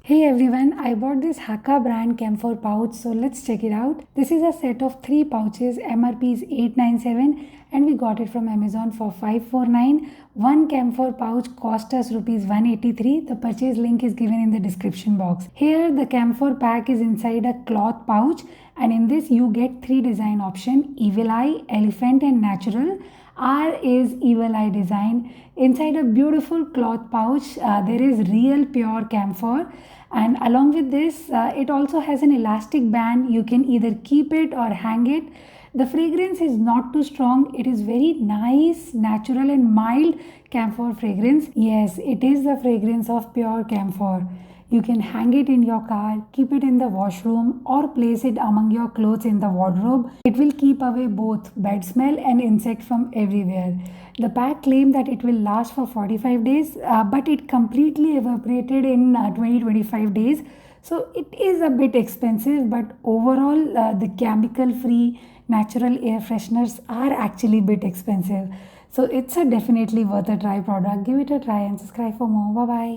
Hey everyone, I bought this Haka brand camphor pouch, so let's check it out. This is a set of 3 pouches, MRP is 897 and we got it from Amazon for 549. One camphor pouch cost us rupees 183. The purchase link is given in the description box. Here the camphor pack is inside a cloth pouch and in this you get 3 design options: Evil Eye, Elephant and Natural. R is Evil Eye design. Inside a beautiful cloth pouch, there is real pure camphor, and along with this, it also has an elastic band. You can either keep it or hang it. The fragrance is not too strong. It is very nice, natural and mild camphor fragrance. Yes, it is the fragrance of pure camphor. You can hang it in your car, keep it in the washroom or place it among your clothes in the wardrobe. It will keep away both bad smell and insect from everywhere. The pack claimed that it will last for 45 days, but it completely evaporated in 20-25 days. So it is a bit expensive, but overall the chemical free natural air fresheners are actually a bit expensive. So it's a definitely worth a try product. Give it a try and subscribe for more. Bye bye.